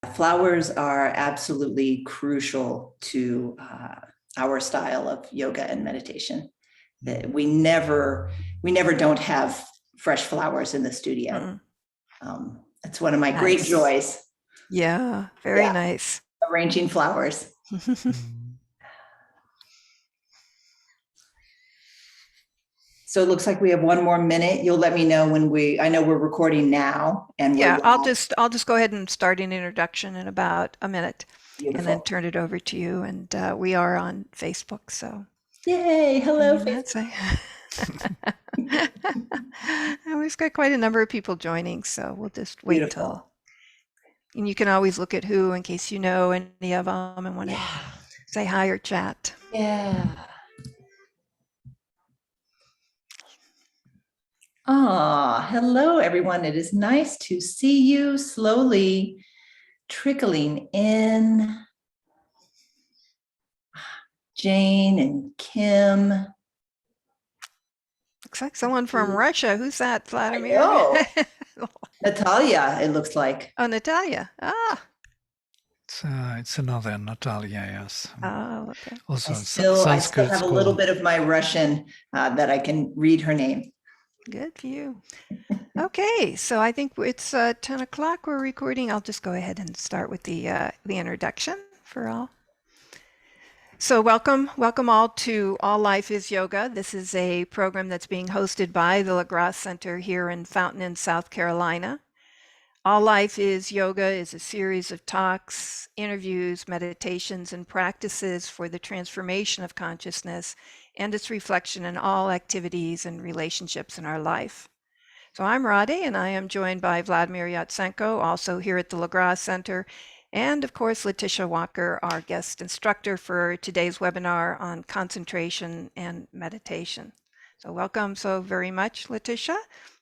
Flowers are absolutely crucial to our style of yoga and meditation. We never don't have fresh flowers in the studio. It's one of my great joys. Yeah, very nice. Arranging flowers. So it looks like we have one more minute. You'll let me know when I know we're recording now, and yeah, I'll just go ahead and start an introduction in about a minute. Beautiful. And then turn it over to you. And we are on Facebook, so. Yay, hello, Facebook. We've got quite a number of people joining, so we'll just wait till. And you can always look at who in case you know any of them and want to say hi or chat. Yeah. Hello, everyone. It is nice to see you slowly trickling in. Jane and Kim. Looks like someone from Russia. Who's that, Vladimir? Natalia, it looks like. Oh, Natalia. It's another Natalia, yes. Oh, okay. Also, I still have a little bit of my Russian that I can read her name. Good for you. Okay, so I think it's 10 o'clock we're recording. I'll just go ahead and start with the introduction for all. So welcome all to All Life is Yoga. This is a program that's being hosted by the LaGrasse Center here in Fountain, South Carolina. All Life is Yoga is a series of talks, interviews, meditations, and practices for the transformation of consciousness and its reflection in all activities and relationships in our life. So I'm Radhe, and I am joined by Vladimir Yatsenko, also here at the LaGrasse Center, and of course, Latitia Walker, our guest instructor for today's webinar on concentration and meditation. So welcome so very much, Latitia.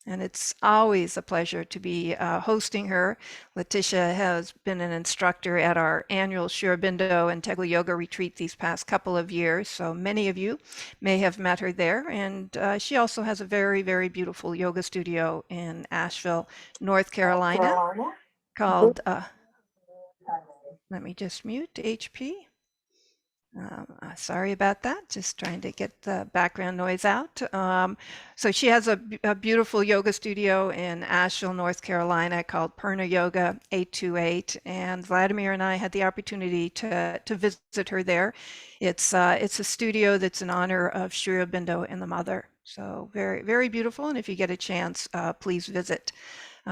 And it's always a pleasure to be hosting her. Latitia has been an instructor at our annual Sri Aurobindo and Tegel Yoga retreat these past couple of years. So many of you may have met her there. And she also has a very, very beautiful yoga studio in Asheville, North Carolina, called, let me just mute HP. Sorry about that, just trying to get the background noise out. So she has a beautiful yoga studio in Asheville, North Carolina called Purna Yoga 828, and Vladimir and I had the opportunity to visit her there. It's a studio that's in honor of Sri Aurobindo and the Mother. So very, very beautiful, and if you get a chance, please visit.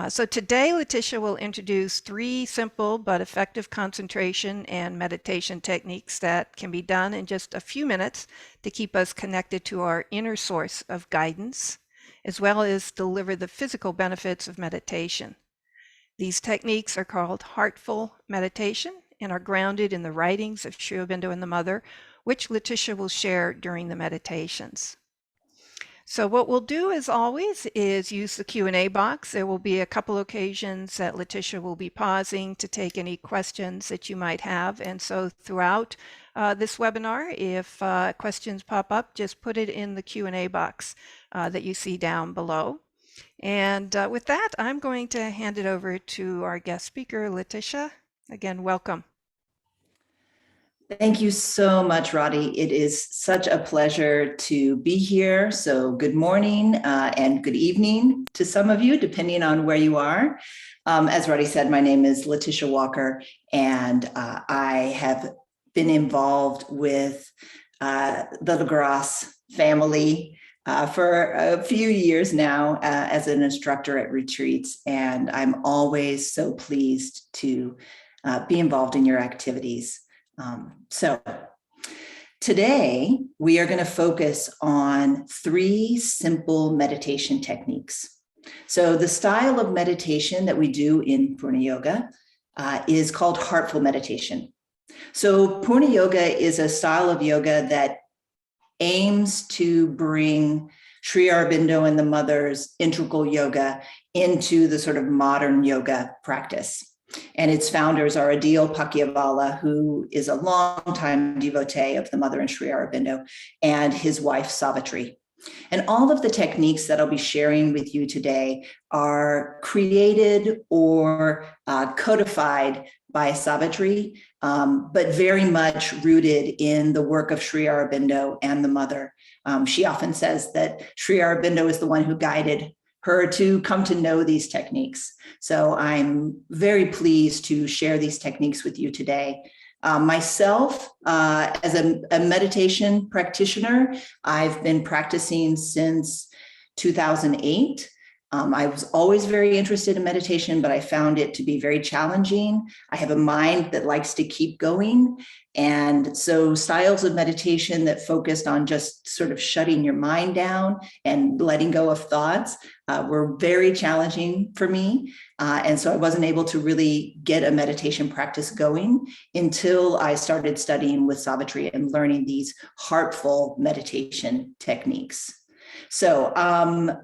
So today, Latitia will introduce 3 simple but effective concentration and meditation techniques that can be done in just a few minutes to keep us connected to our inner source of guidance, as well as deliver the physical benefits of meditation. These techniques are called heartful meditation and are grounded in the writings of Sri Aurobindo and the Mother, which Latitia will share during the meditations. So what we'll do, as always, is use the Q&A box. There will be a couple occasions that Latitia will be pausing to take any questions that you might have. And so throughout this webinar, if questions pop up, just put it in the Q&A box that you see down below. And with that, I'm going to hand it over to our guest speaker, Latitia. Again, welcome. Thank you so much, Radhe. It is such a pleasure to be here. So good morning and good evening to some of you, depending on where you are. As Radhe said, my name is Latitia Walker, and I have been involved with the LaGrasse family for a few years now as an instructor at retreats, and I'm always so pleased to be involved in your activities. So today we are going to focus on 3 simple meditation techniques. So the style of meditation that we do in Purna Yoga is called heartful meditation. So Purna Yoga is a style of yoga that aims to bring Sri Aurobindo and the Mother's integral yoga into the sort of modern yoga practice. And its founders are Adil Pakyavala, who is a longtime devotee of the Mother and Sri Aurobindo, and his wife Savitri. And all of the techniques that I'll be sharing with you today are created or codified by Savitri, but very much rooted in the work of Sri Aurobindo and the mother. She often says that Sri Aurobindo is the one who guided her to come to know these techniques. So I'm very pleased to share these techniques with you today. Myself, as a meditation practitioner, I've been practicing since 2008. I was always very interested in meditation, but I found it to be very challenging. I have a mind that likes to keep going. And so styles of meditation that focused on just sort of shutting your mind down and letting go of thoughts were very challenging for me. And so I wasn't able to really get a meditation practice going until I started studying with Savitri and learning these heartful meditation techniques. So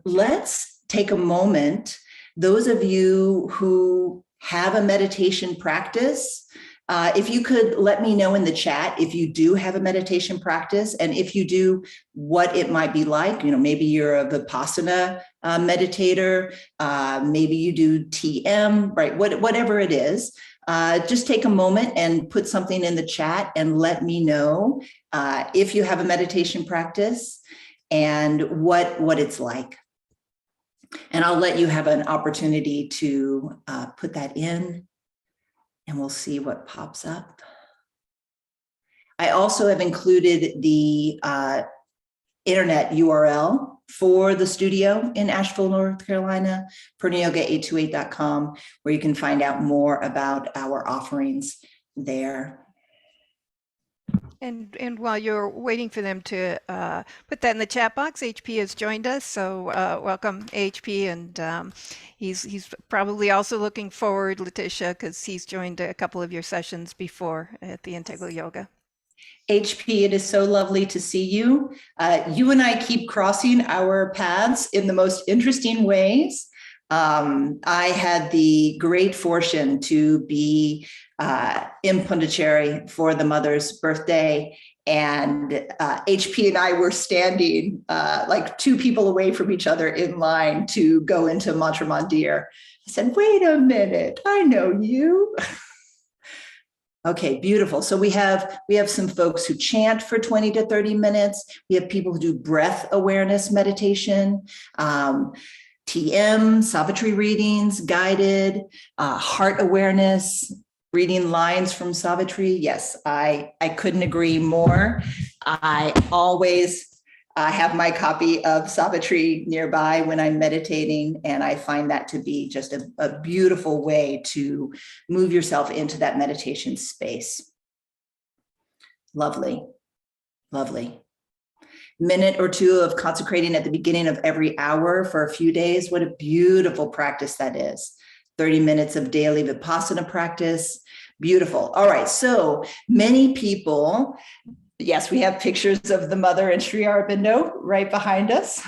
let's take a moment. Those of you who have a meditation practice, if you could let me know in the chat if you do have a meditation practice, and if you do, what it might be like. You know, maybe you're a Vipassana meditator, maybe you do TM, right? Whatever it is, just take a moment and put something in the chat and let me know if you have a meditation practice and what it's like. And I'll let you have an opportunity to put that in, and we'll see what pops up. I also have included the internet URL for the studio in Asheville, North Carolina, purnayoga828.com, where you can find out more about our offerings there. And while you're waiting for them to put that in the chat box, HP has joined us. So welcome, HP, and he's probably also looking forward, Latitia, because he's joined a couple of your sessions before at the Integral Yoga. HP, it is so lovely to see you. You and I keep crossing our paths in the most interesting ways. I had the great fortune to be in Pondicherry for the mother's birthday, and HP and I were standing like two people away from each other in line to go into Mantra Mandir. I said, wait a minute, I know you. Okay, beautiful. So we have some folks who chant for 20 to 30 minutes. We have people who do breath awareness meditation, TM, Savitri readings, guided, heart awareness, reading lines from Savitri. Yes, I couldn't agree more. I always have my copy of Savitri nearby when I'm meditating, and I find that to be just a beautiful way to move yourself into that meditation space. Lovely, lovely. Minute or two of consecrating at the beginning of every hour for a few days. What a beautiful practice that is. 30 minutes of daily Vipassana practice. Beautiful. All right. So many people, yes, we have pictures of the mother and Sri Aurobindo right behind us.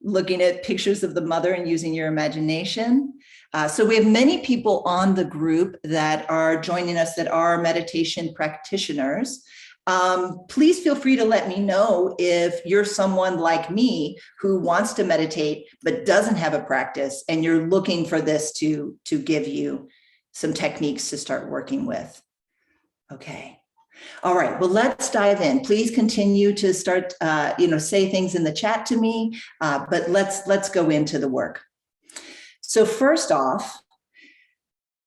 Looking at pictures of the mother and using your imagination. So we have many people on the group that are joining us that are meditation practitioners. Please feel free to let me know if you're someone like me who wants to meditate but doesn't have a practice, and you're looking for this to give you some techniques to start working with. Okay. All right. Well, let's dive in. Please continue to start, say things in the chat to me, but let's go into the work. So first off,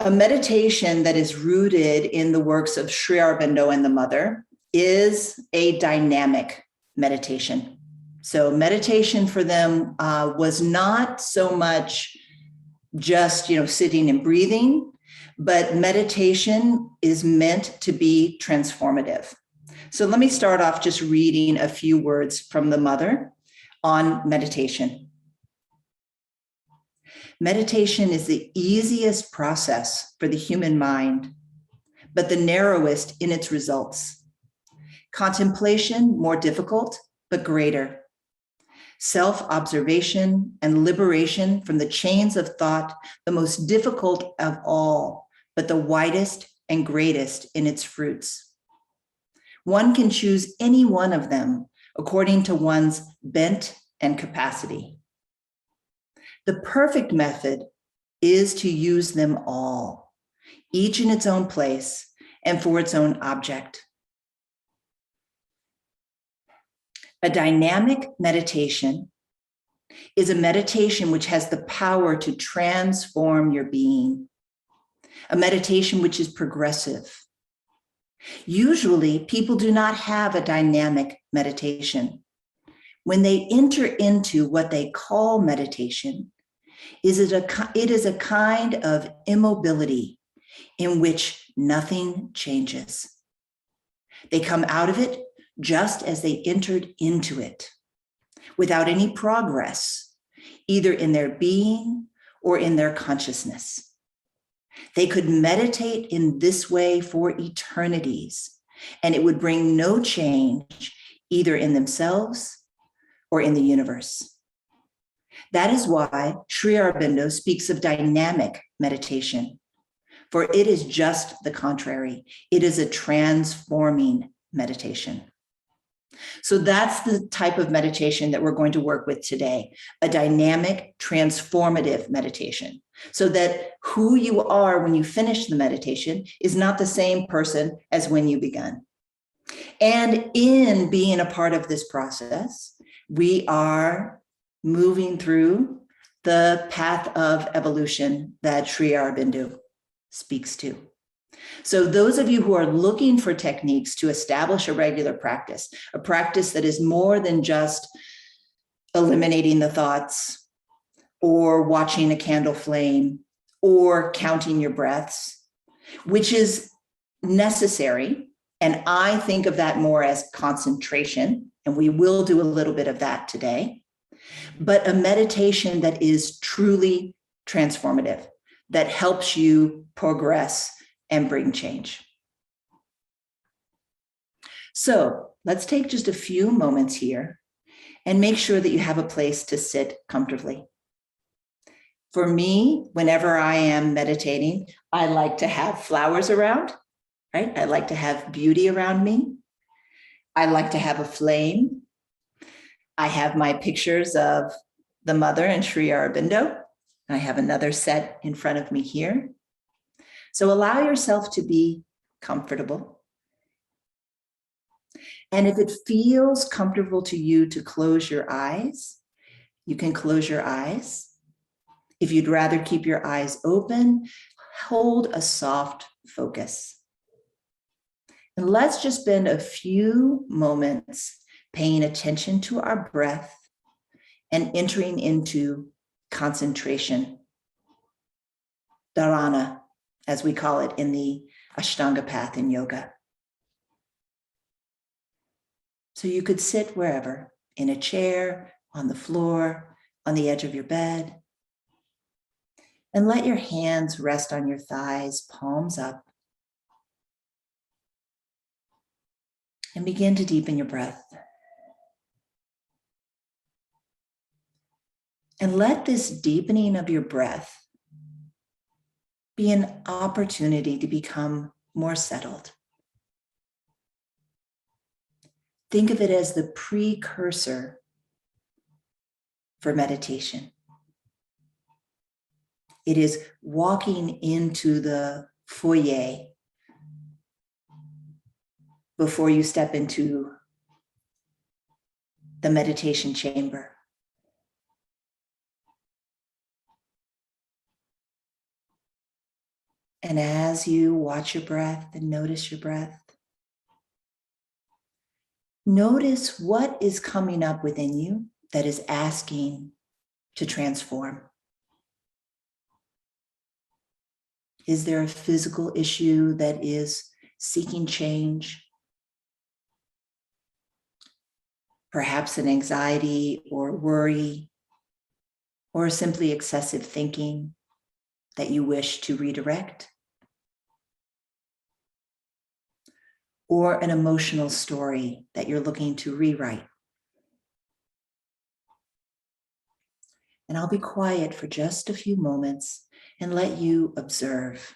a meditation that is rooted in the works of Sri Aurobindo and the mother is a dynamic meditation. So meditation for them was not so much just, sitting and breathing, but meditation is meant to be transformative. So let me start off just reading a few words from the mother on meditation. Meditation is the easiest process for the human mind, but the narrowest in its results. Contemplation, more difficult, but greater. Self-observation and liberation from the chains of thought, the most difficult of all, but the widest and greatest in its fruits. One can choose any one of them according to one's bent and capacity. The perfect method is to use them all. each in its own place and for its own object. A dynamic meditation is a meditation which has the power to transform your being, a meditation which is progressive. Usually, people do not have a dynamic meditation. When they enter into what they call meditation, it is a kind of immobility in which nothing changes. They come out of it just as they entered into it, without any progress, either in their being or in their consciousness. They could meditate in this way for eternities, and it would bring no change either in themselves or in the universe. That is why Sri Aurobindo speaks of dynamic meditation, for it is just the contrary. It is a transforming meditation. So that's the type of meditation that we're going to work with today, a dynamic, transformative meditation, so that who you are when you finish the meditation is not the same person as when you began. And in being a part of this process, we are moving through the path of evolution that Sri Aurobindo speaks to. So those of you who are looking for techniques to establish a regular practice, a practice that is more than just eliminating the thoughts or watching a candle flame or counting your breaths, which is necessary. And I think of that more as concentration, and we will do a little bit of that today, but a meditation that is truly transformative, that helps you progress and bring change. So let's take just a few moments here and make sure that you have a place to sit comfortably. For me, whenever I am meditating, I like to have flowers around, right? I like to have beauty around me. I like to have a flame. I have my pictures of the mother and Sri Aurobindo. I have another set in front of me here. So allow yourself to be comfortable. And if it feels comfortable to you to close your eyes, you can close your eyes. If you'd rather keep your eyes open, hold a soft focus. And let's just spend a few moments paying attention to our breath and entering into concentration, dharana, as we call it in the Ashtanga path in yoga. So you could sit wherever, in a chair, on the floor, on the edge of your bed, and let your hands rest on your thighs, palms up, and begin to deepen your breath. And let this deepening of your breath be an opportunity to become more settled. Think of it as the precursor for meditation. It is walking into the foyer before you step into the meditation chamber. And as you watch your breath and notice your breath, notice what is coming up within you that is asking to transform. Is there a physical issue that is seeking change? Perhaps an anxiety or worry, or simply excessive thinking that you wish to redirect? Or an emotional story that you're looking to rewrite? And I'll be quiet for just a few moments and let you observe.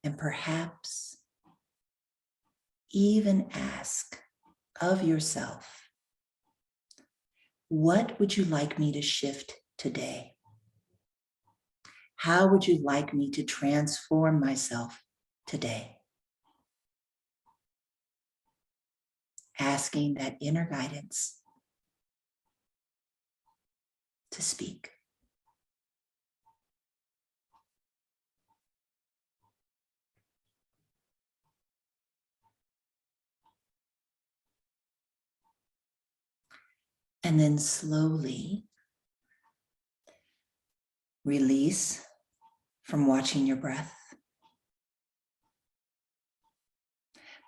And perhaps even ask of yourself, what would you like me to shift today? How would you like me to transform myself today? Asking that inner guidance to speak. And then slowly release from watching your breath.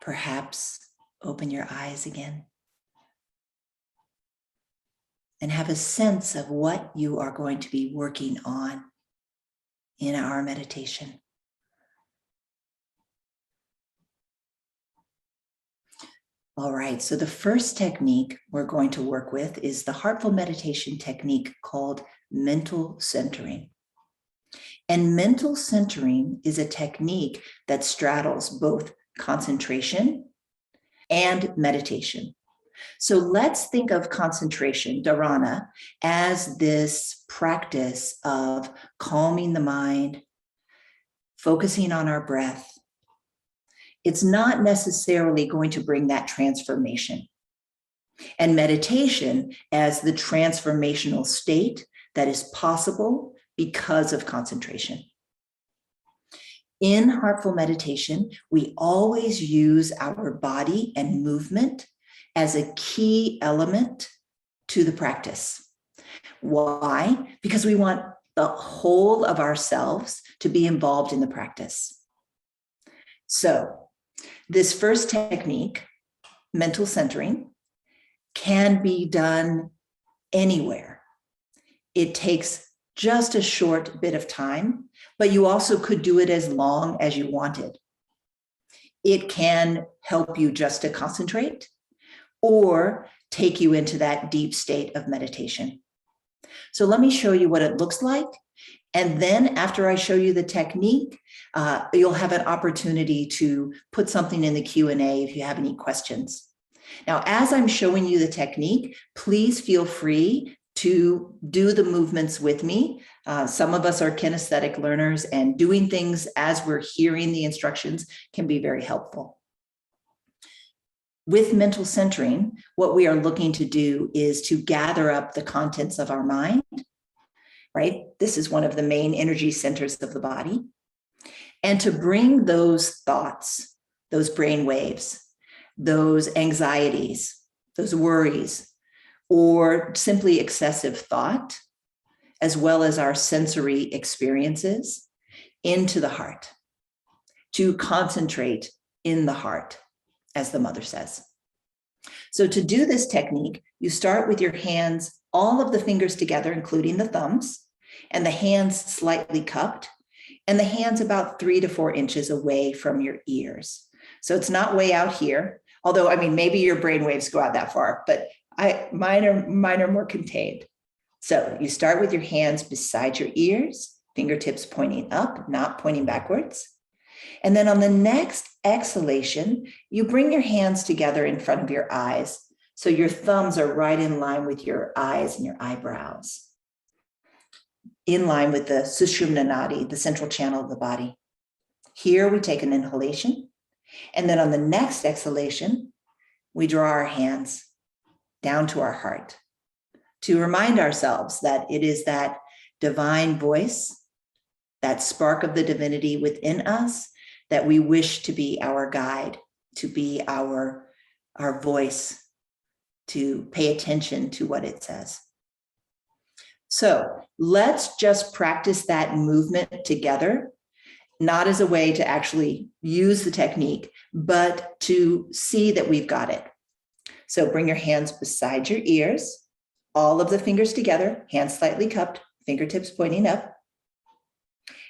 Perhaps open your eyes again and have a sense of what you are going to be working on in our meditation. All right, so the first technique we're going to work with is the heartful meditation technique called mental centering. And mental centering is a technique that straddles both concentration and meditation. So let's think of concentration, dharana, as this practice of calming the mind, focusing on our breath. It's not necessarily going to bring that transformation. And meditation as the transformational state that is possible because of concentration. In heartful meditation, we always use our body and movement as a key element to the practice. Why? Because we want the whole of ourselves to be involved in the practice. So, this first technique, mental centering, can be done anywhere. It takes just a short bit of time, but you also could do it as long as you wanted. It can help you just to concentrate or take you into that deep state of meditation. So let me show you what it looks like. And then after I show you the technique, you'll have an opportunity to put something in the Q&A if you have any questions. Now, as I'm showing you the technique, please feel free to do the movements with me. Some of us are kinesthetic learners, and doing things as we're hearing the instructions can be very helpful. With mental centering, what we are looking to do is to gather up the contents of our mind, right? This is one of the main energy centers of the body. And to bring those thoughts, those brain waves, those anxieties, those worries, or simply excessive thought, as well as our sensory experiences, into the heart, to concentrate in the heart, as the mother says. So to do this technique, you start with your hands, all of the fingers together, including the thumbs, and the hands slightly cupped, and the hands about 3 to 4 inches away from your ears. So it's not way out here, although, I mean, maybe your brain waves go out that far, but mine are more contained. So you start with your hands beside your ears, fingertips pointing up, not pointing backwards. And then on the next exhalation, you bring your hands together in front of your eyes. So your thumbs are right in line with your eyes and your eyebrows, in line with the Sushumna Nadi, the central channel of the body. Here we take an inhalation. And then on the next exhalation, we draw our hands down to our heart to remind ourselves that it is that divine voice, that spark of the divinity within us, that we wish to be our guide, to be our voice, to pay attention to what it says. So let's just practice that movement together, not as a way to actually use the technique, but to see that we've got it. So bring your hands beside your ears, all of the fingers together, hands slightly cupped, fingertips pointing up.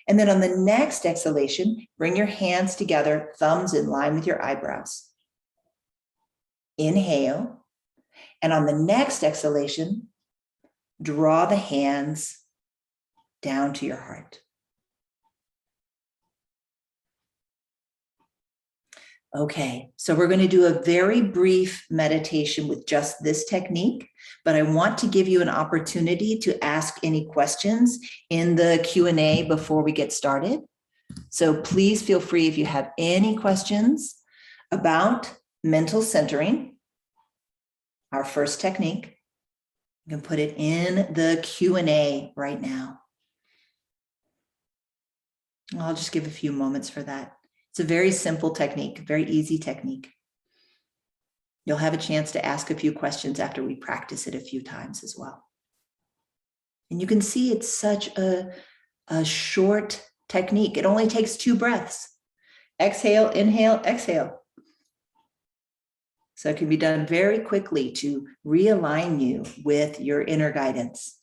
And then on the next exhalation, bring your hands together, thumbs in line with your eyebrows. Inhale. And on the next exhalation, draw the hands down to your heart. Okay, so we're going to do a very brief meditation with just this technique, but I want to give you an opportunity to ask any questions in the Q&A before we get started. So please feel free if you have any questions about mental centering, our first technique. You can put it in the Q&A right now. I'll just give a few moments for that. It's a very simple technique, very easy technique. You'll have a chance to ask a few questions after we practice it a few times as well. And you can see it's such a short technique. It only takes 2 breaths. Exhale, inhale, exhale. So it can be done very quickly to realign you with your inner guidance.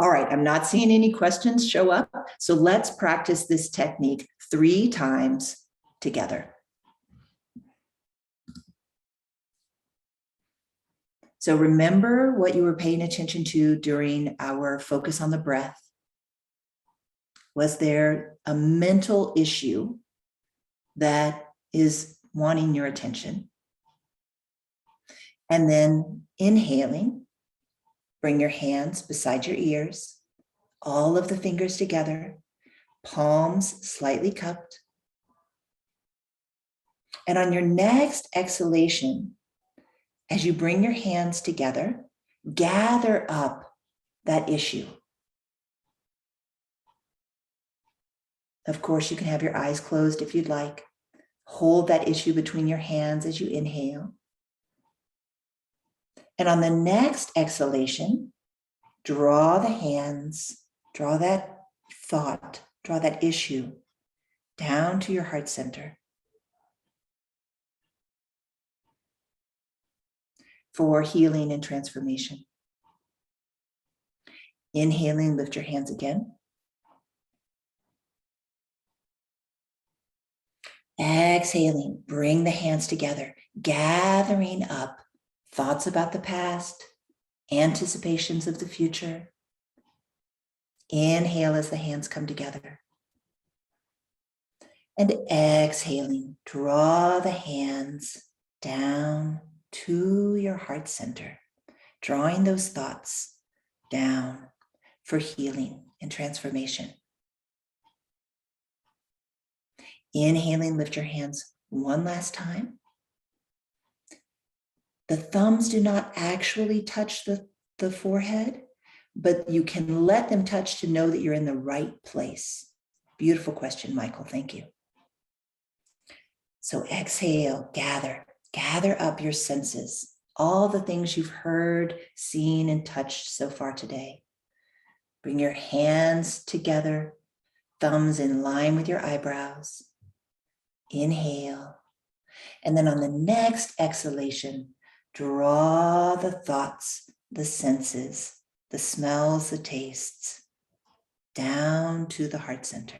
All right, I'm not seeing any questions show up. So let's practice this technique 3 times together. So remember what you were paying attention to during our focus on the breath. Was there a mental issue that is wanting your attention? And then inhaling, bring your hands beside your ears, all of the fingers together, palms slightly cupped. And on your next exhalation, as you bring your hands together, gather up that issue. Of course, you can have your eyes closed if you'd like. Hold that issue between your hands as you inhale. And on the next exhalation, draw the hands, draw that thought, draw that issue down to your heart center. For healing and transformation. Inhaling, lift your hands again. Exhaling, bring the hands together, gathering up thoughts about the past, anticipations of the future. Inhale as the hands come together. And exhaling, draw the hands down to your heart center, drawing those thoughts down for healing and transformation. Inhaling, lift your hands one last time. The thumbs do not actually touch the forehead, but you can let them touch to know that you're in the right place. Beautiful question, Michael. Thank you. So exhale, gather up your senses, all the things you've heard, seen, and touched so far today. Bring your hands together, thumbs in line with your eyebrows. Inhale. And then on the next exhalation, draw the thoughts, the senses, the smells, the tastes, down to the heart center.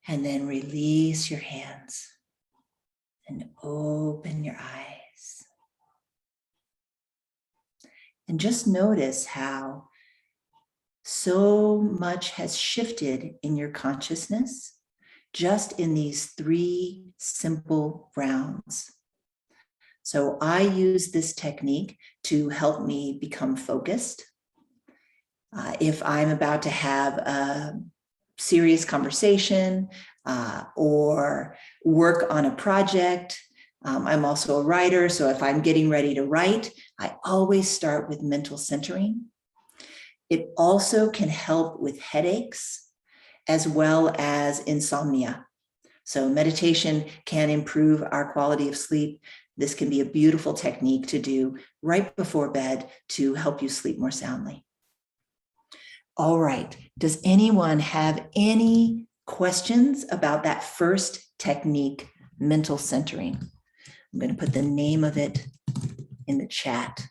And then release your hands and open your eyes. And just notice how so much has shifted in your consciousness just in these 3 simple rounds. So I use this technique to help me become focused. If I'm about to have a serious conversation or work on a project, I'm also a writer, so if I'm getting ready to write, I always start with mental centering. It also can help with headaches as well as insomnia. So meditation can improve our quality of sleep. This can be a beautiful technique to do right before bed to help you sleep more soundly. All right, does anyone have any questions about that first technique, mental centering? I'm going to put the name of it in the chat.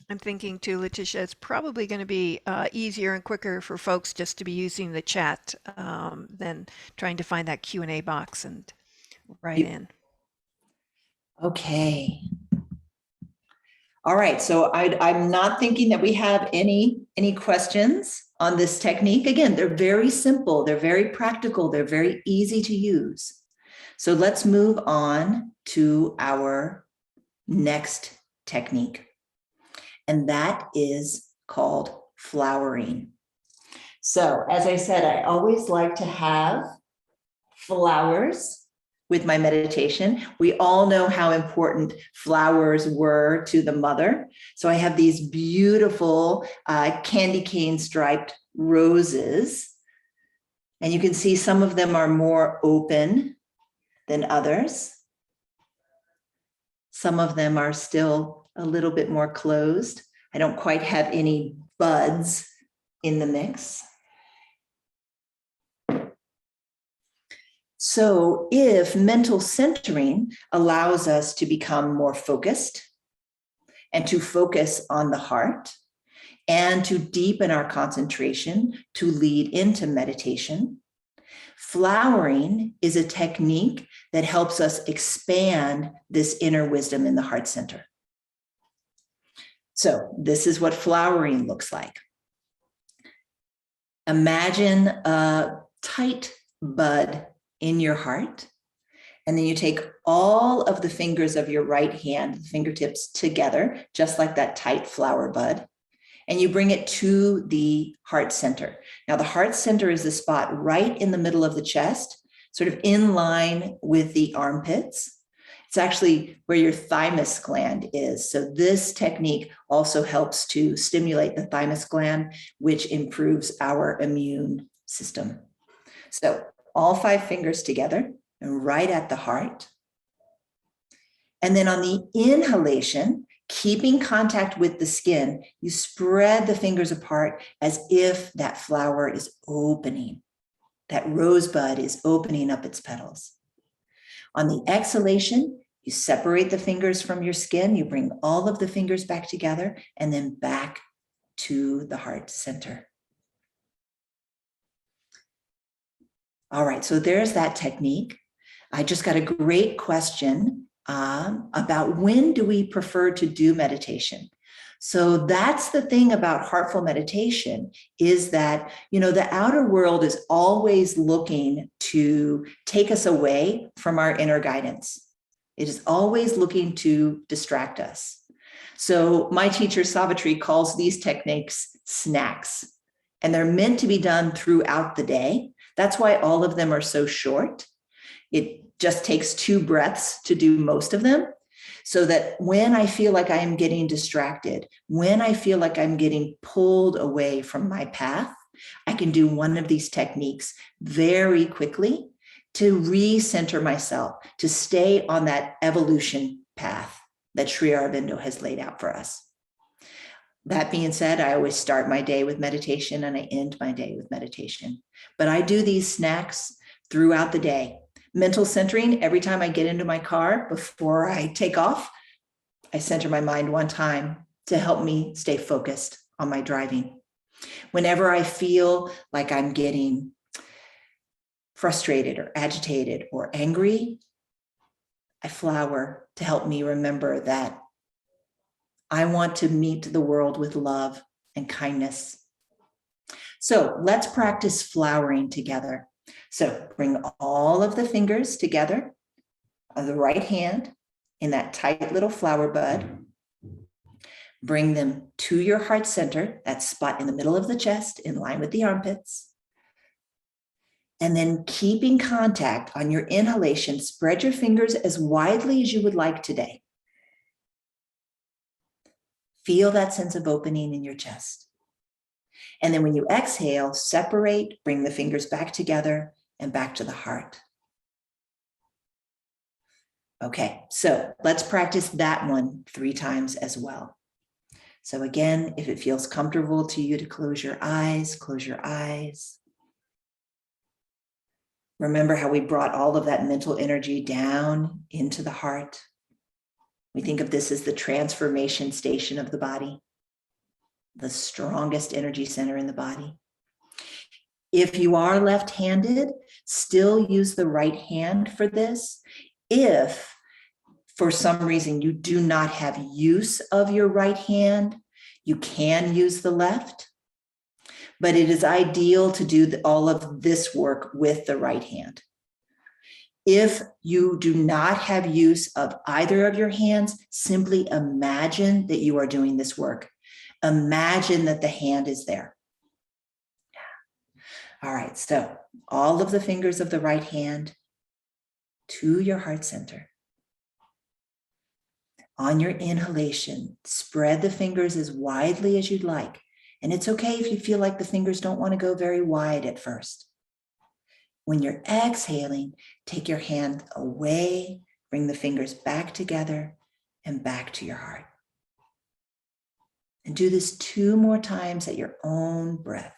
I'm thinking too, Latitia, it's probably going to be easier and quicker for folks just to be using the chat than trying to find that Q&A box and write in. Okay. All right, so I'm not thinking that we have any questions on this technique. Again, they're very simple, they're very practical, they're very easy to use. So let's move on to our next technique, and that is called flowering. So as I said, I always like to have flowers with my meditation. We all know how important flowers were to the mother. So I have these beautiful candy cane striped roses. And you can see some of them are more open than others. Some of them are still a little bit more closed. I don't quite have any buds in the mix. So if mental centering allows us to become more focused and to focus on the heart and to deepen our concentration to lead into meditation, flowering is a technique that helps us expand this inner wisdom in the heart center. So this is what flowering looks like. Imagine a tight bud in your heart, and then you take all of the fingers of your right hand, the fingertips together, just like that tight flower bud, and you bring it to the heart center. Now, the heart center is the spot right in the middle of the chest, sort of in line with the armpits. It's actually where your thymus gland is. So this technique also helps to stimulate the thymus gland, which improves our immune system. So all 5 fingers together and right at the heart. And then on the inhalation, keeping contact with the skin, you spread the fingers apart as if that flower is opening. That rosebud is opening up its petals. On the exhalation, you separate the fingers from your skin, you bring all of the fingers back together and then back to the heart center. All right, so there's that technique. I just got a great question about when do we prefer to do meditation? So that's the thing about heartful meditation is that, the outer world is always looking to take us away from our inner guidance. It is always looking to distract us. So my teacher, Savitri, calls these techniques snacks, and they're meant to be done throughout the day. That's why all of them are so short. It just takes 2 breaths to do most of them, so that when I feel like I am getting distracted, when I feel like I'm getting pulled away from my path, I can do one of these techniques very quickly to recenter myself, to stay on that evolution path that Sri Aurobindo has laid out for us. That being said, I always start my day with meditation and I end my day with meditation. But I do these snacks throughout the day. Mental centering, every time I get into my car, before I take off, I center my mind one time to help me stay focused on my driving. Whenever I feel like I'm getting frustrated or agitated or angry, I flower to help me remember that I want to meet the world with love and kindness. So let's practice flowering together. So bring all of the fingers together on the right hand in that tight little flower bud. Bring them to your heart center, that spot in the middle of the chest in line with the armpits. And then keeping contact on your inhalation, spread your fingers as widely as you would like today. Feel that sense of opening in your chest. And then when you exhale, separate, bring the fingers back together and back to the heart. Okay, so let's practice that one 3 times as well. So again, if it feels comfortable to you to close your eyes, close your eyes. Remember how we brought all of that mental energy down into the heart. We think of this as the transformation station of the body, the strongest energy center in the body. If you are left-handed, still use the right hand for this. If for some reason you do not have use of your right hand, you can use the left, but it is ideal to do all of this work with the right hand. If you do not have use of either of your hands, simply imagine that you are doing this work. Imagine that the hand is there. All right, so all of the fingers of the right hand to your heart center. On your inhalation, spread the fingers as widely as you'd like. And it's okay if you feel like the fingers don't want to go very wide at first. When you're exhaling, take your hand away, bring the fingers back together and back to your heart. And do this 2 more times at your own breath.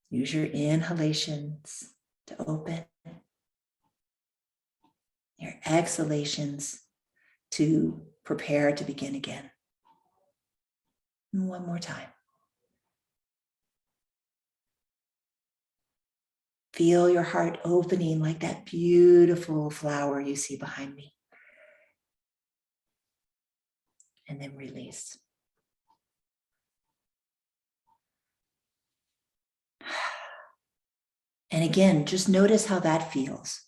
Use your inhalations to open, your exhalations to prepare to begin again. And 1 more time. Feel your heart opening like that beautiful flower you see behind me. And then release. And again, just notice how that feels.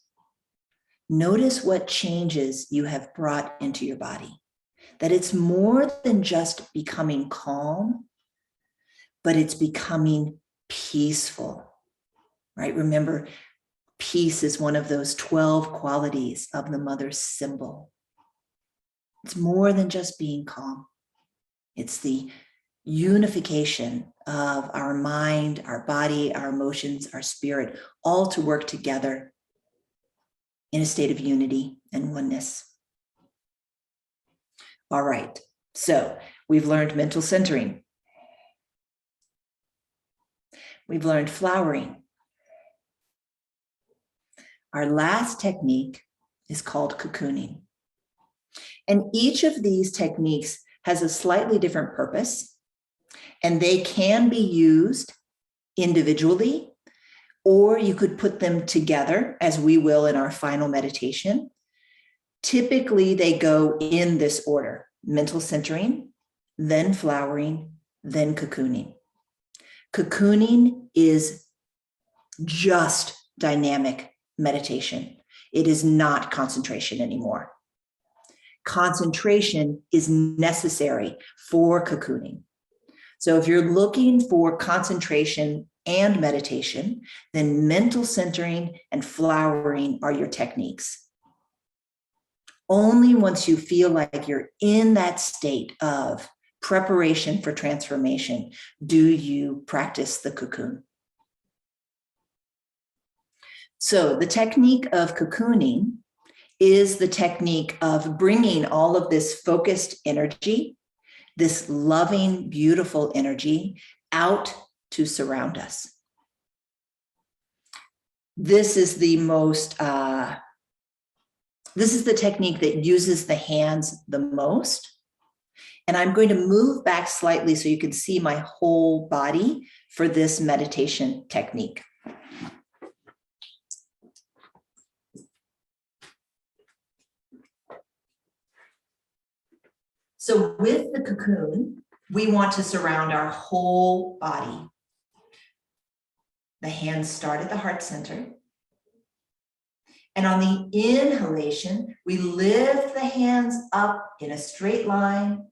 Notice what changes you have brought into your body. That it's more than just becoming calm, but it's becoming peaceful, right? Remember, peace is one of those 12 qualities of the mother's symbol. It's more than just being calm. It's the unification of our mind, our body, our emotions, our spirit, all to work together in a state of unity and oneness. All right, so we've learned mental centering. We've learned flowering. Our last technique is called cocooning. And each of these techniques has a slightly different purpose, and they can be used individually, or you could put them together, as we will in our final meditation. Typically, they go in this order: mental centering, then flowering, then cocooning. Cocooning is just dynamic meditation. It is not concentration anymore. Concentration is necessary for cocooning. So if you're looking for concentration and meditation, then mental centering and flowering are your techniques. Only once you feel like you're in that state of preparation for transformation do you practice the cocoon. So the technique of cocooning is the technique of bringing all of this focused energy, this loving, beautiful energy, out to surround us. This is the technique that uses the hands the most. And I'm going to move back slightly so you can see my whole body for this meditation technique. So with the cocoon, we want to surround our whole body. The hands start at the heart center. And on the inhalation, we lift the hands up in a straight line.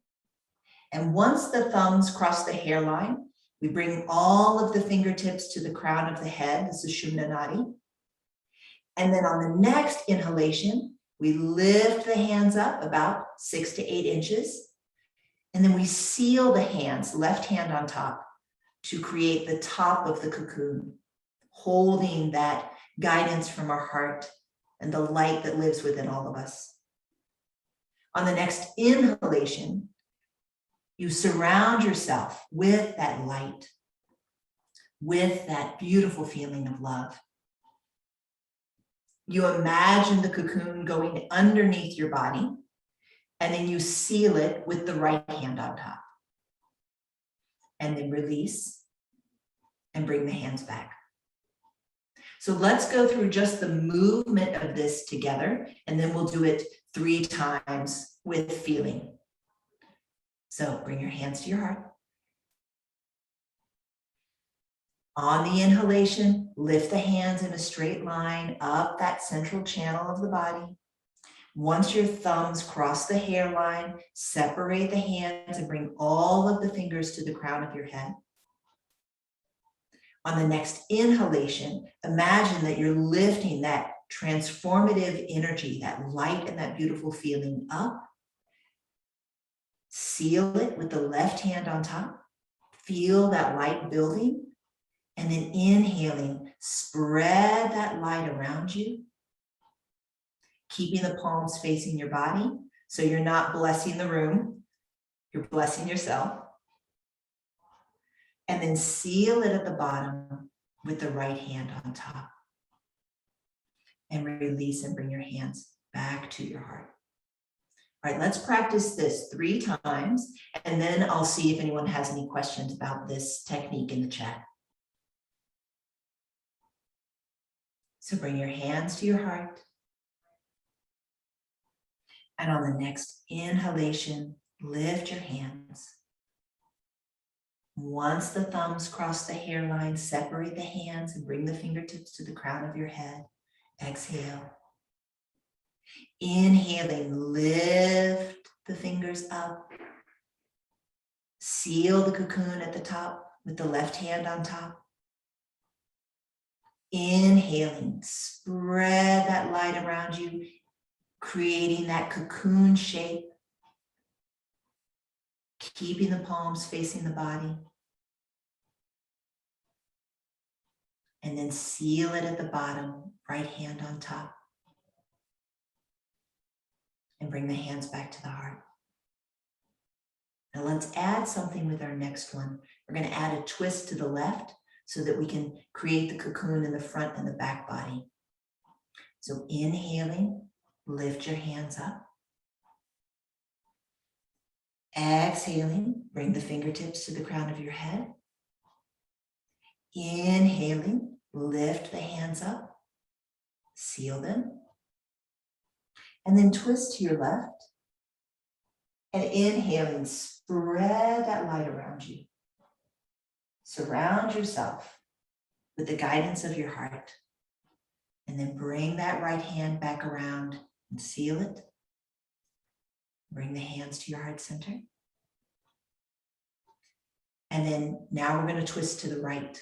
And once the thumbs cross the hairline, we bring all of the fingertips to the crown of the head. This is Sushumna Nadi. And then on the next inhalation, we lift the hands up about 6 to 8 inches. And then we seal the hands, left hand on top, to create the top of the cocoon, holding that guidance from our heart and the light that lives within all of us. On the next inhalation, you surround yourself with that light, with that beautiful feeling of love. You imagine the cocoon going underneath your body, and then you seal it with the right hand on top. And then release and bring the hands back. So let's go through just the movement of this together, and then we'll do it 3 times with feeling. So bring your hands to your heart. On the inhalation, lift the hands in a straight line up that central channel of the body. Once your thumbs cross the hairline, separate the hands and bring all of the fingers to the crown of your head. On the next inhalation, imagine that you're lifting that transformative energy, that light and that beautiful feeling up. Seal it with the left hand on top. Feel that light building. And then inhaling, spread that light around you, keeping the palms facing your body. So you're not blessing the room, you're blessing yourself. And then seal it at the bottom with the right hand on top. And release and bring your hands back to your heart. All right, let's practice this 3 times, and then I'll see if anyone has any questions about this technique in the chat. So bring your hands to your heart. And on the next inhalation, lift your hands. Once the thumbs cross the hairline, separate the hands and bring the fingertips to the crown of your head. Exhale. Inhaling, lift the fingers up. Seal the cocoon at the top with the left hand on top. Inhaling, spread that light around you, creating that cocoon shape, keeping the palms facing the body. And then seal it at the bottom, right hand on top. And bring the hands back to the heart. Now let's add something with our next one. We're going to add a twist to the left so that we can create the cocoon in the front and the back body. So inhaling, lift your hands up. Exhaling, bring the fingertips to the crown of your head. Inhaling, lift the hands up, seal them. And then twist to your left. And inhaling, spread that light around you. Surround yourself with the guidance of your heart. And then bring that right hand back around and seal it. Bring the hands to your heart center. And then now we're going to twist to the right.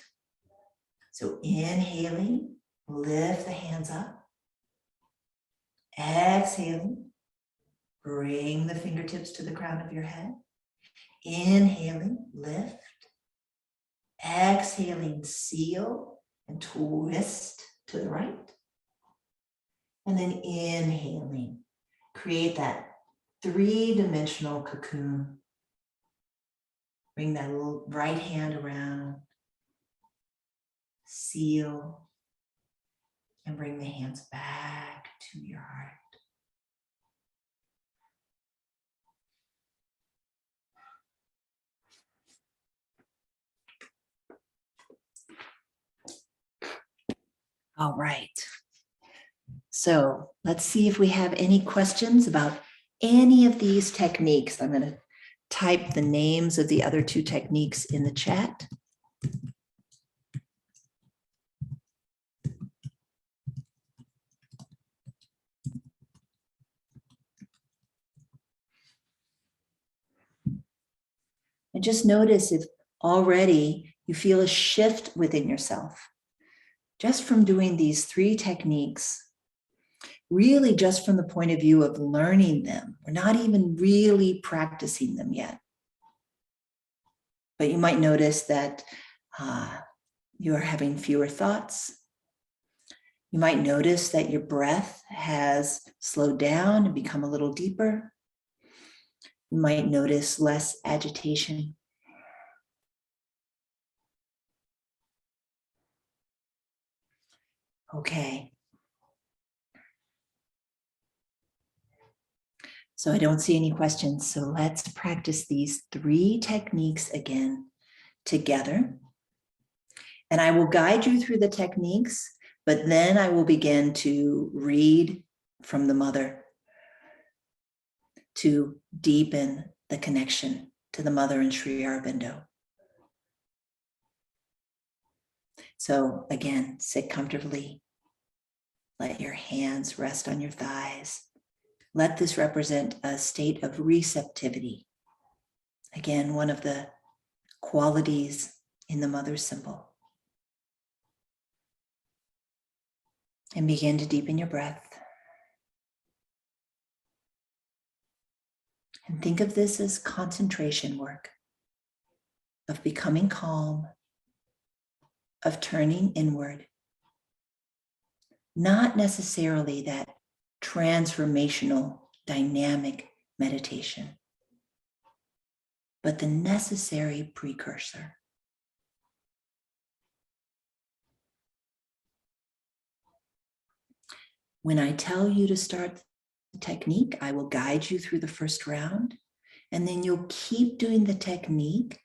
So inhaling, lift the hands up. Exhaling, bring the fingertips to the crown of your head. Inhaling, lift. Exhaling, seal and twist to the right. And then inhaling, create that 3-dimensional cocoon. Bring that right hand around, seal, and bring the hands back to your heart. All right. So let's see if we have any questions about any of these techniques. I'm going to type the names of the other 2 techniques in the chat. And just notice if already you feel a shift within yourself. Just from doing these 3 techniques, really just from the point of view of learning them. We're not even really practicing them yet. But you might notice that you are having fewer thoughts. You might notice that your breath has slowed down and become a little deeper. You might notice less agitation. Okay. So I don't see any questions. So let's practice these 3 techniques again together. And I will guide you through the techniques, but then I will begin to read from the mother. to deepen the connection to the mother and Sri Aurobindo. So again, sit comfortably. Let your hands rest on your thighs. Let this represent a state of receptivity. Again, one of the qualities in the mother symbol. And begin to deepen your breath. And think of this as concentration work, of becoming calm, of turning inward. Not necessarily that transformational, dynamic meditation, but the necessary precursor. When I tell you to start the technique, I will guide you through the first round, and then you'll keep doing the technique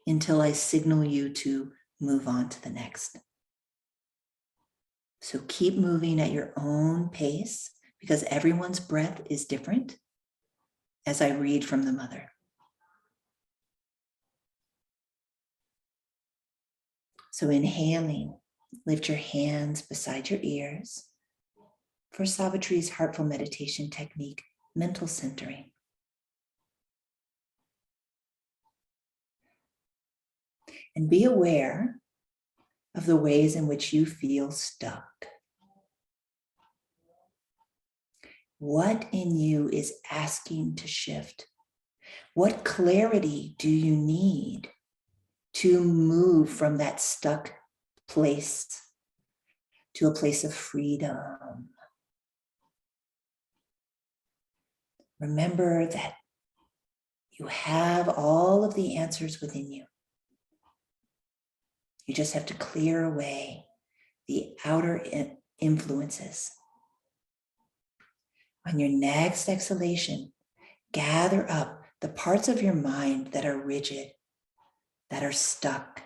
until I signal you to move on to the next. So keep moving at your own pace, because everyone's breath is different as I read from the mother. So inhaling, lift your hands beside your ears for Savitri's heartful meditation technique, mental centering. And be aware of the ways in which you feel stuck. What in you is asking to shift? What clarity do you need to move from that stuck place to a place of freedom? Remember that you have all of the answers within you. You just have to clear away the outer influences. On your next exhalation, gather up the parts of your mind that are rigid, that are stuck.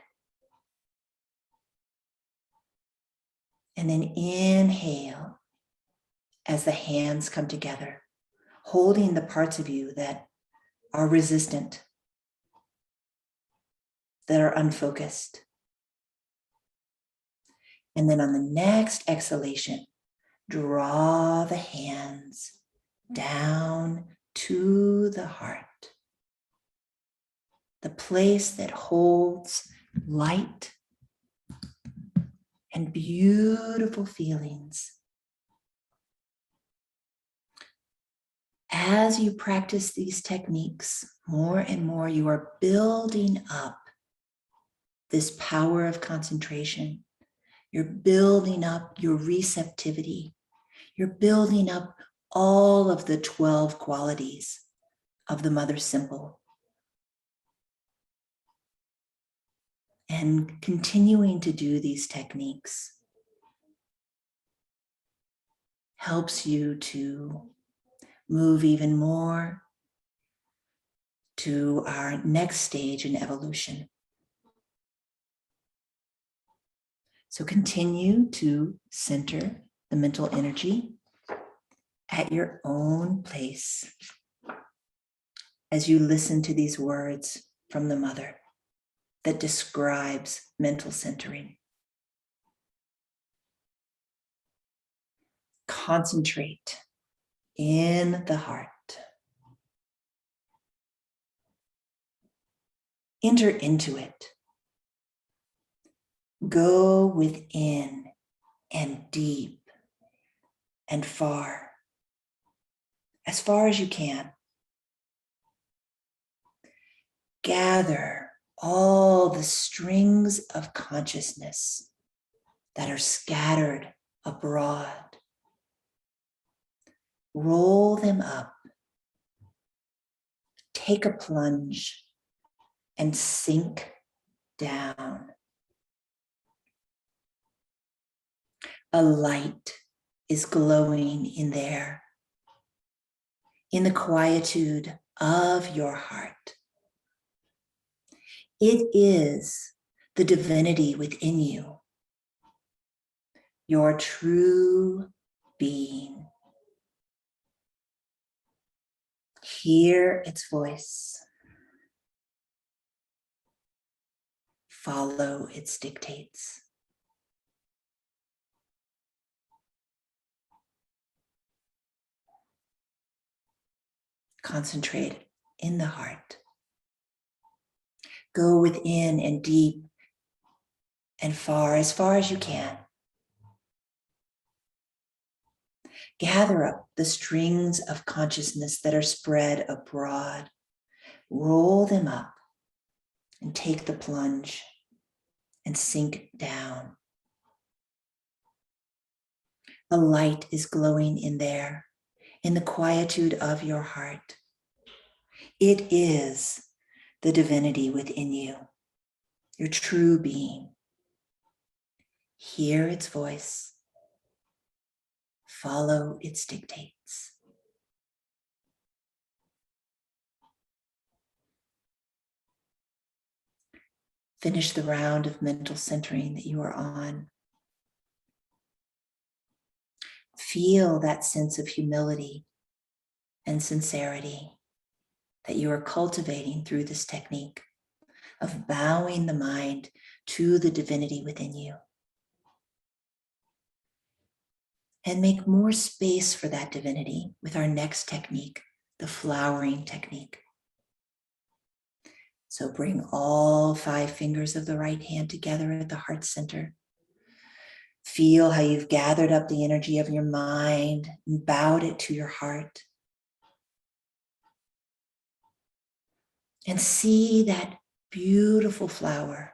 And then inhale as the hands come together, holding the parts of you that are resistant, that are unfocused. And then on the next exhalation, draw the hands down to the heart, the place that holds light and beautiful feelings. As you practice these techniques more and more, you are building up this power of concentration. You're building up your receptivity. You're building up all of the 12 qualities of the mother symbol. And continuing to do these techniques helps you to move even more to our next stage in evolution. So continue to center the mental energy at your own place as you listen to these words from the mother that describes mental centering. Concentrate in the heart. Enter into it. Go within and deep and far as you can. Gather all the strings of consciousness that are scattered abroad. Roll them up. Take a plunge and sink down. A light is glowing in there, in the quietude of your heart. It is the divinity within you, your true being. Hear its voice. Follow its dictates. Concentrate in the heart. Go within and deep and far as you can. Gather up the strings of consciousness that are spread abroad. Roll them up and take the plunge and sink down. A light is glowing in there, in the quietude of your heart. It is the divinity within you, your true being. Hear its voice. Follow its dictates. Finish the round of mental centering that you are on. Feel that sense of humility and sincerity that you are cultivating through this technique of bowing the mind to the divinity within you. And make more space for that divinity with our next technique, the flowering technique. So bring all 5 fingers of the right hand together at the heart center. Feel how you've gathered up the energy of your mind and bowed it to your heart. And see that beautiful flower,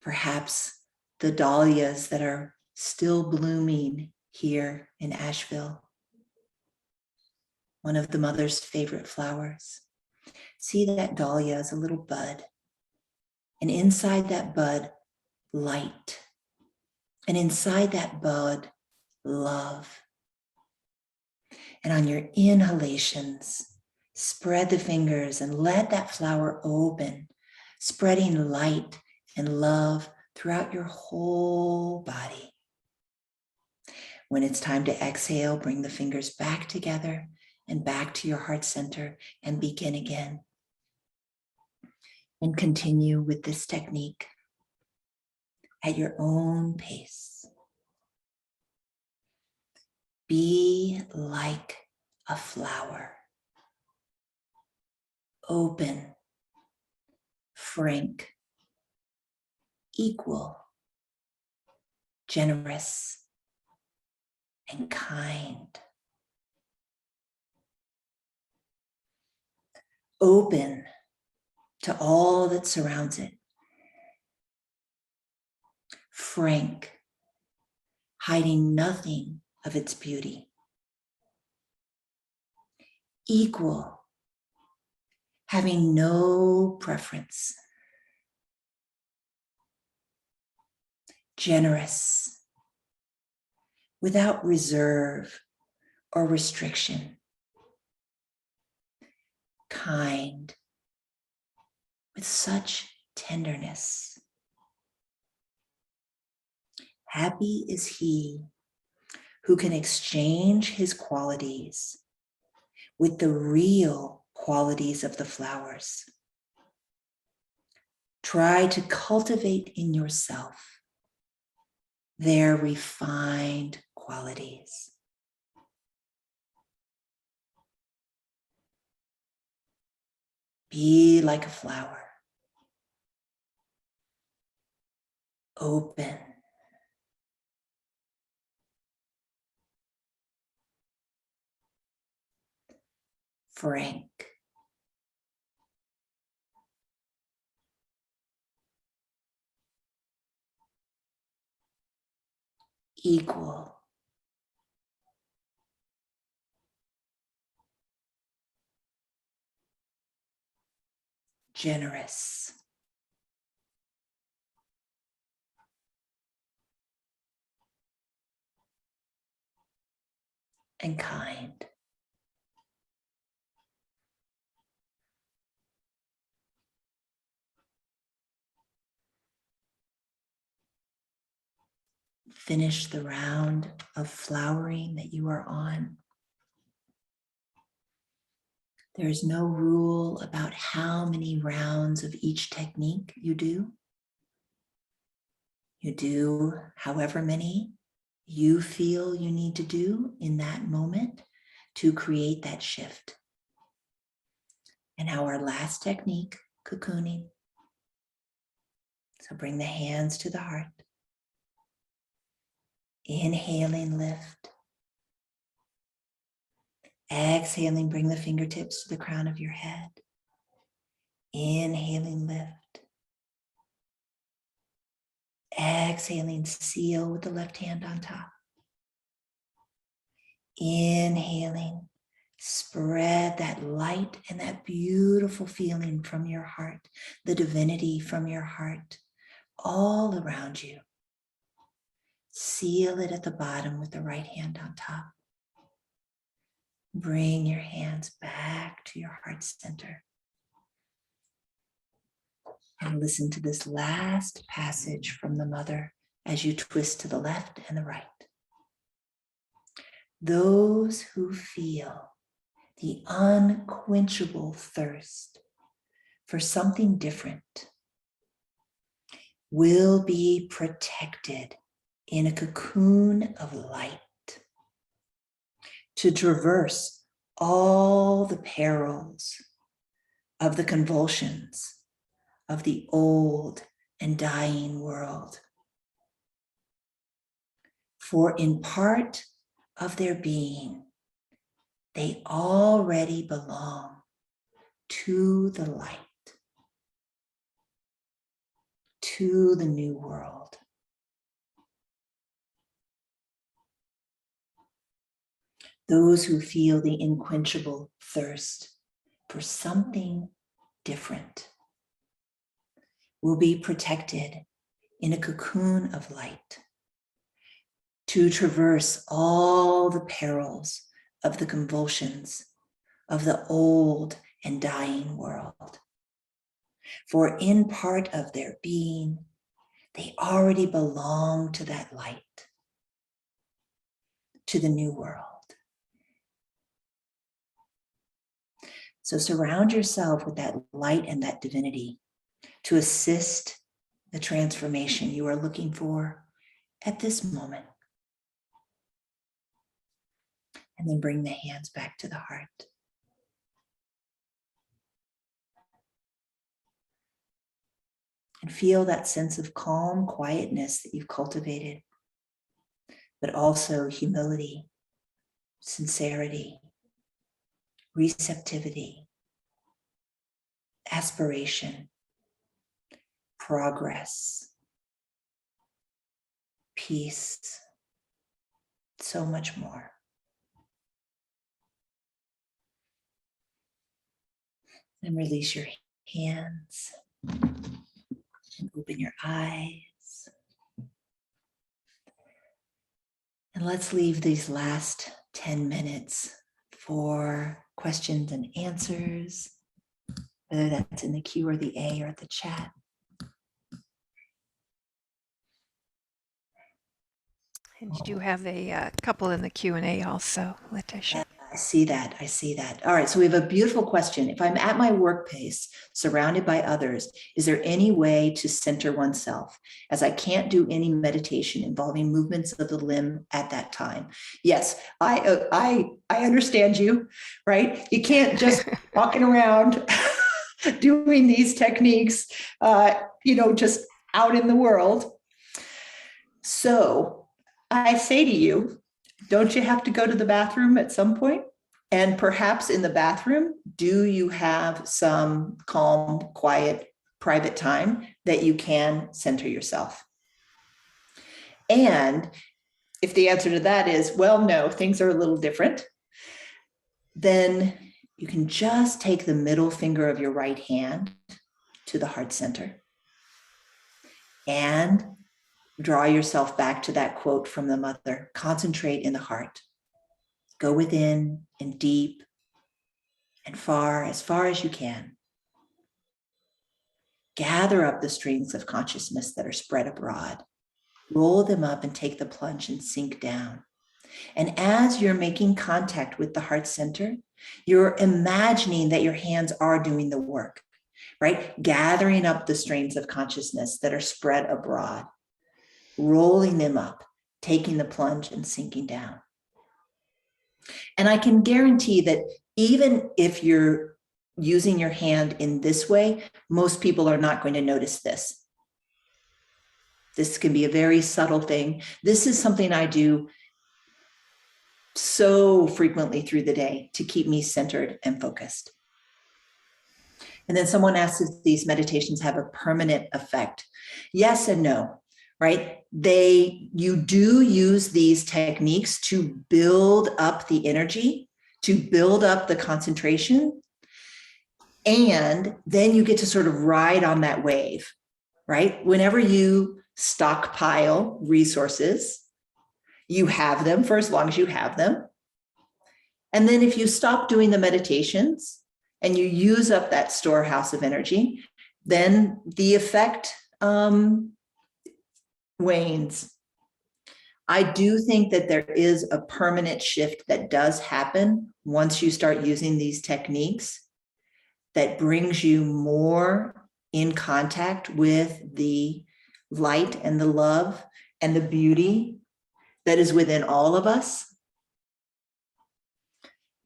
perhaps the dahlias that are still blooming here in Asheville, one of the mother's favorite flowers. See that dahlia as a little bud, and inside that bud, light, and inside that bud, love. And on your inhalations, spread the fingers and let that flower open, spreading light and love throughout your whole body. When it's time to exhale, bring the fingers back together and back to your heart center and begin again. And continue with this technique at your own pace. Be like a flower. Open, frank, equal, generous, and kind. Open to all that surrounds it. Frank, hiding nothing of its beauty. Equal, having no preference. Generous, without reserve or restriction. Kind, with such tenderness. Happy is he who can exchange his qualities with the real qualities of the flowers. Try to cultivate in yourself their refined qualities. Be like a flower. Open. Frank. Equal. Generous. And kind. Finish the round of flowering that you are on. There's no rule about how many rounds of each technique you do. You do however many you feel you need to do in that moment to create that shift. And now our last technique, cocooning. So bring the hands to the heart. Inhaling, lift. Exhaling, bring the fingertips to the crown of your head. Inhaling, lift. Exhaling, seal with the left hand on top. Inhaling, spread that light and that beautiful feeling from your heart, the divinity from your heart, all around you. Seal it at the bottom with the right hand on top. Bring your hands back to your heart center. And listen to this last passage from the mother as you twist to the left and the right. Those who feel the unquenchable thirst for something different will be protected in a cocoon of light to traverse all the perils of the convulsions of the old and dying world. For in part of their being, they already belong to the light, to the new world. Those who feel the unquenchable thirst for something different will be protected in a cocoon of light to traverse all the perils of the convulsions of the old and dying world. For in part of their being, they already belong to that light, to the new world. So surround yourself with that light and that divinity to assist the transformation you are looking for at this moment. And then bring the hands back to the heart. And feel that sense of calm, quietness that you've cultivated, but also humility, sincerity, receptivity, aspiration, progress, peace, so much more. And release your hands and open your eyes. And let's leave these last 10 minutes for questions and answers, whether that's in the Q or the A or the chat. And you do have a couple in the Q&A also, Latitia. I see that. All right, so we have a beautiful question. If I'm at my workplace, surrounded by others, is there any way to center oneself, as I can't do any meditation involving movements of the limb at that time? Yes, I understand you, right? You can't just walking around doing these techniques, just out in the world. So I say to you, don't you have to go to the bathroom at some point? And perhaps in the bathroom, do you have some calm, quiet, private time that you can center yourself? And if the answer to that is, well, no, things are a little different, then you can just take the middle finger of your right hand to the heart center and draw yourself back to that quote from the mother. Concentrate in the heart. Go within and deep and far as you can. Gather up the strings of consciousness that are spread abroad. Roll them up and take the plunge and sink down. And as you're making contact with the heart center, You're imagining that your hands are doing the work, right? Gathering up the strains of consciousness that are spread abroad, rolling them up, taking the plunge and sinking down. And I can guarantee that even if you're using your hand in this way, most people are not going to notice this. This can be a very subtle thing. This is something I do so frequently through the day to keep me centered and focused. And then someone asks if these meditations have a permanent effect. Yes and no, right? You do use these techniques to build up the energy, to build up the concentration. And then you get to sort of ride on that wave, right? Whenever you stockpile resources, you have them for as long as you have them. And then if you stop doing the meditations and you use up that storehouse of energy, then the effect wanes. I do think that there is a permanent shift that does happen once you start using these techniques that brings you more in contact with the light and the love and the beauty that is within all of us.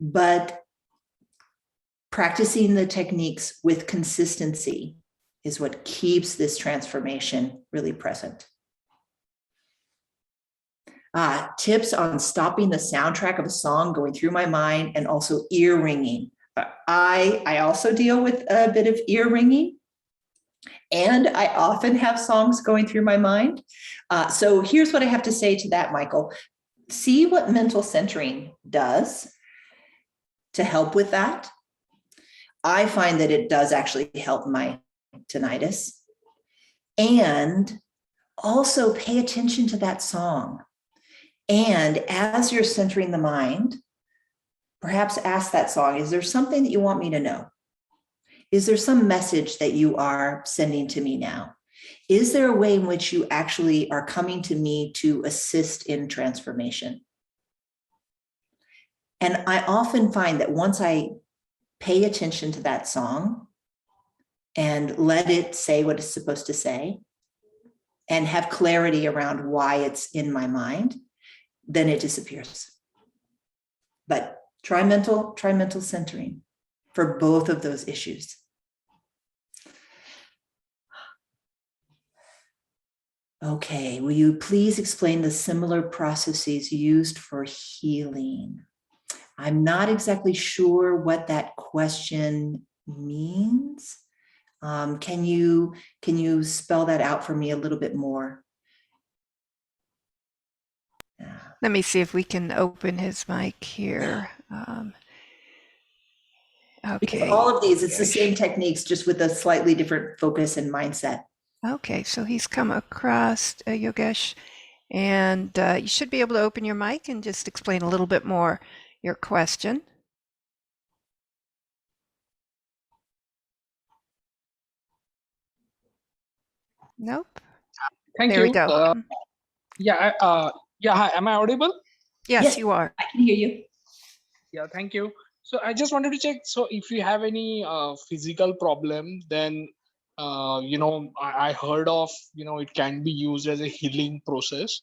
But practicing the techniques with consistency is what keeps this transformation really present. Tips on stopping the soundtrack of a song going through my mind, and also ear ringing. I also deal with a bit of ear ringing, and I often have songs going through my mind. So here's what I have to say to that, Michael. See what mental centering does to help with that. I find that it does actually help my tinnitus. And also pay attention to that song. And as you're centering the mind, perhaps ask that song, is there something that you want me to know? Is there some message that you are sending to me now? Is there a way in which you actually are coming to me to assist in transformation? And I often find that once I pay attention to that song and let it say what it's supposed to say and have clarity around why it's in my mind, then it disappears. But try mental centering for both of those issues. Okay, will you please explain the similar processes used for healing? I'm not exactly sure what that question means. Can you spell that out for me a little bit more? Let me see if we can open his mic here. Because Okay. all of these, it's the same techniques, just with a slightly different focus and mindset. Okay, so he's come across Yogesh, and you should be able to open your mic and just explain a little bit more your question. Nope. Thank There you. we go. Hi. Am I audible? Yes, you are. I can hear you. Yeah, thank you. So I just wanted to check. So if you have any physical problem, then I heard of it can be used as a healing process.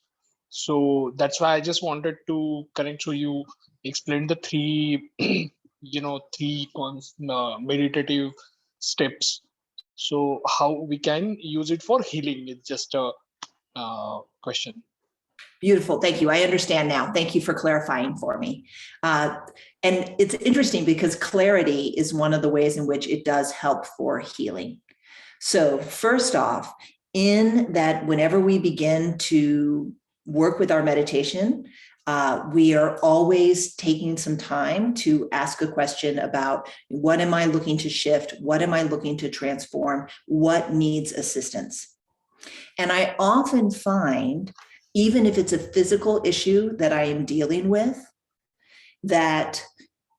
So that's why I just wanted to connect. So you explained the three meditative steps. So how we can use it for healing? It's just a question. Beautiful. Thank you. I understand now. Thank you for clarifying for me. And it's interesting because clarity is one of the ways in which it does help for healing. So first off, in that whenever we begin to work with our meditation, we are always taking some time to ask a question about what am I looking to shift? What am I looking to transform? What needs assistance? And I often find, even if it's a physical issue that I am dealing with, that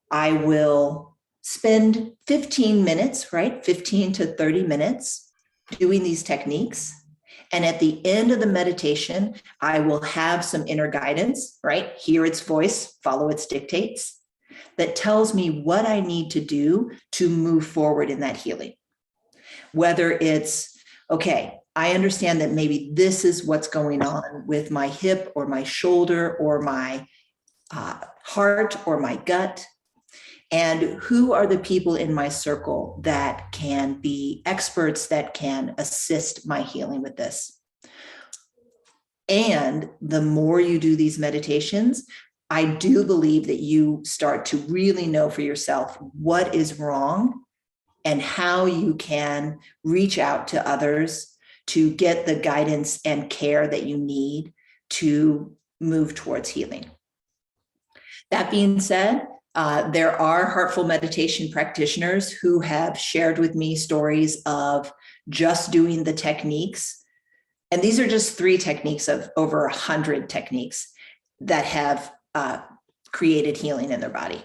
I will spend 15 minutes, right? 15 to 30 minutes doing these techniques. And at the end of the meditation, I will have some inner guidance, right? Hear its voice, follow its dictates. that tells me what I need to do to move forward in that healing. Whether it's, okay, I understand that maybe this is what's going on with my hip or my shoulder or my heart or my gut. And who are the people in my circle that can be experts that can assist my healing with this? And the more you do these meditations, I do believe that you start to really know for yourself what is wrong and how you can reach out to others to get the guidance and care that you need to move towards healing. That being said, there are heartful meditation practitioners who have shared with me stories of just doing the techniques. And these are just 3 techniques of over 100 techniques that have created healing in their body.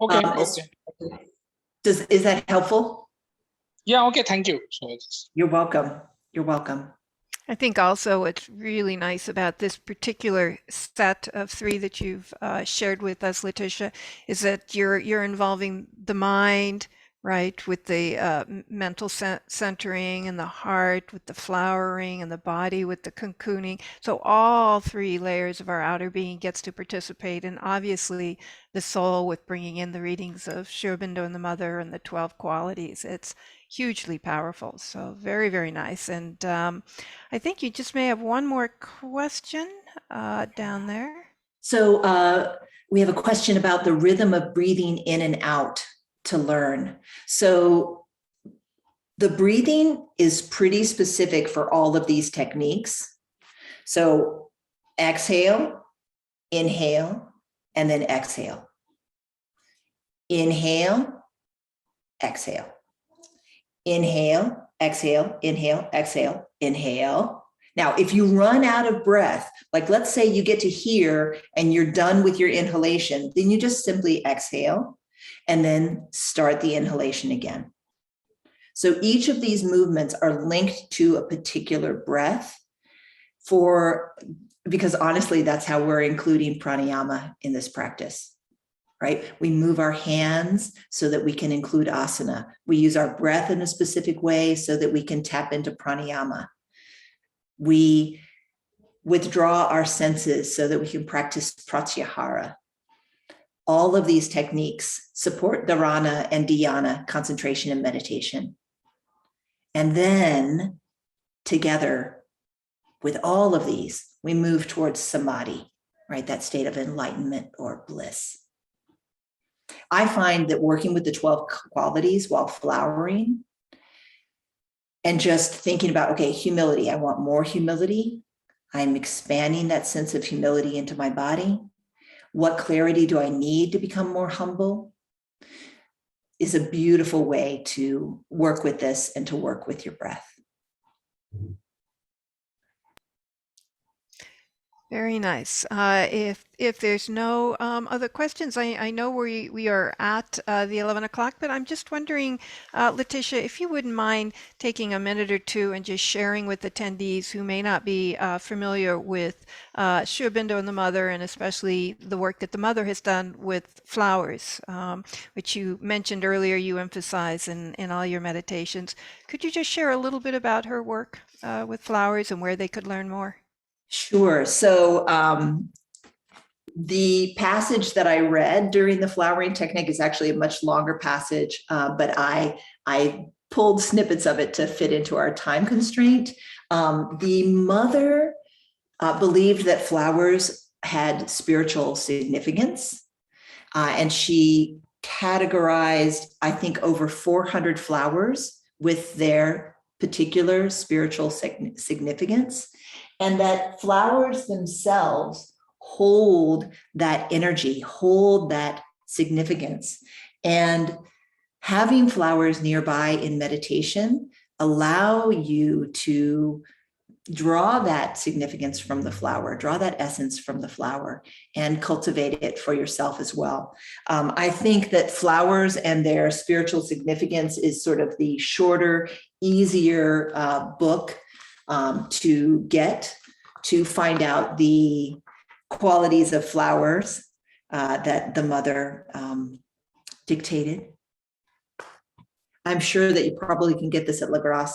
Okay. Is that helpful? Yeah. Okay. Thank you. So You're welcome. You're welcome. I think also what's really nice about this particular set of 3 that you've shared with us, Latitia, is that you're involving the mind, right, with the mental centering, and the heart with the flowering, and the body with the cocooning. So all 3 layers of our outer being gets to participate, and obviously the soul with bringing in the readings of Sri Aurobindo and the Mother and the 12 qualities. It's hugely powerful. So very, very nice. And I think you just may have one more question down there. So we have a question about the rhythm of breathing in and out to learn. So the breathing is pretty specific for all of these techniques. So exhale, inhale, and then exhale. Inhale, exhale. Inhale, exhale, inhale, exhale, inhale. Now, if you run out of breath, like let's say you get to here and you're done with your inhalation, then you just simply exhale and then start the inhalation again. So each of these movements are linked to a particular breath because honestly, that's how we're including pranayama in this practice. Right? We move our hands so that we can include asana. We use our breath in a specific way so that we can tap into pranayama. We withdraw our senses so that we can practice pratyahara. All of these techniques support dharana and dhyana, concentration and meditation. And then together with all of these, we move towards samadhi, right? That state of enlightenment or bliss. I find that working with the 12 qualities while flowering and just thinking about, okay, humility, I want more humility. I'm expanding that sense of humility into my body. What clarity do I need to become more humble? Is a beautiful way to work with this and to work with your breath. Very nice. If there's no other questions, I know we are at the 11 o'clock, but I'm just wondering, Latitia, if you wouldn't mind taking a minute or two and just sharing with attendees who may not be familiar with Sri Aurobindo and the Mother, and especially the work that the Mother has done with flowers, which you mentioned earlier, you emphasize in all your meditations. Could you just share a little bit about her work with flowers and where they could learn more? Sure. So the passage that I read during the flowering technique is actually a much longer passage, but I pulled snippets of it to fit into our time constraint. The Mother believed that flowers had spiritual significance, and she categorized, I think, over 400 flowers with their particular spiritual significance. And that flowers themselves hold that energy, hold that significance. And having flowers nearby in meditation allow you to draw that significance from the flower, draw that essence from the flower, and cultivate it for yourself as well. I think that flowers and their spiritual significance is sort of the shorter, easier book to get to find out the qualities of flowers that the mother dictated. I'm sure that you probably can get this at LaGrosse.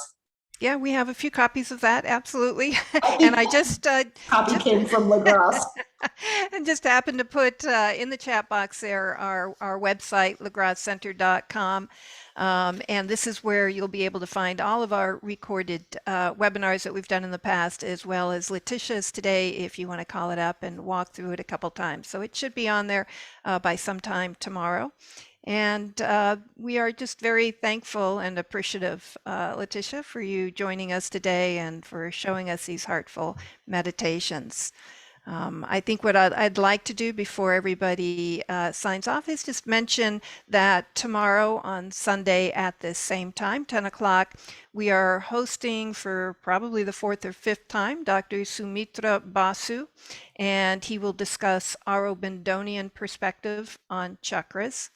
Yeah, we have a few copies of that, absolutely. And I just Copy came from LaGrosse. and just happened to put in the chat box there our website, lagrossecenter.com. And this is where you'll be able to find all of our recorded webinars that we've done in the past, as well as Letitia's today, if you want to call it up and walk through it a couple times. So it should be on there by sometime tomorrow. And we are just very thankful and appreciative, Latitia, for you joining us today and for showing us these heartful meditations. I think what I'd like to do before everybody signs off is just mention that tomorrow on Sunday at this same time, 10 o'clock, we are hosting for probably the fourth or fifth time Dr. Sumitra Basu, and he will discuss Aurobindonian perspective on chakras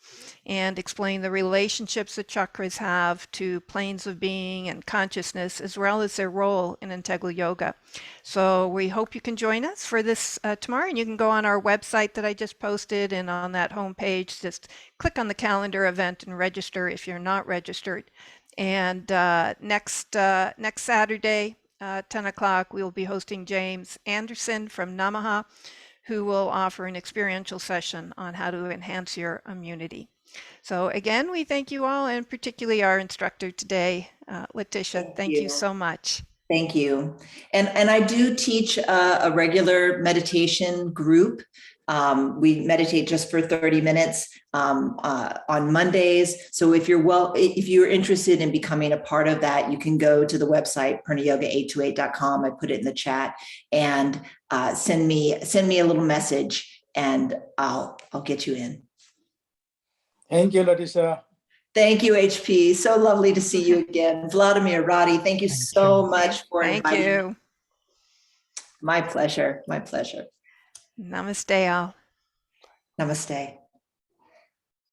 and explain the relationships that chakras have to planes of being and consciousness, as well as their role in integral yoga. So we hope you can join us for this tomorrow, and you can go on our website that I just posted, and on that homepage, just click on the calendar event and register if you're not registered. And next Saturday, 10 o'clock, we will be hosting James Anderson from Namaha, who will offer an experiential session on how to enhance your immunity. So again, we thank you all, and particularly our instructor today, Latitia. Thank you so much. Thank you. And I do teach a regular meditation group. We meditate just for 30 minutes on Mondays. So if you're interested in becoming a part of that, you can go to the website, purnayoga828.com. I put it in the chat, and send me a little message, and I'll get you in. Thank you, Latitia. Thank you, HP. So lovely to see you again. Vladimir, Roddy, thank you so much for inviting me. Thank you. My pleasure. My pleasure. Namaste all. Namaste.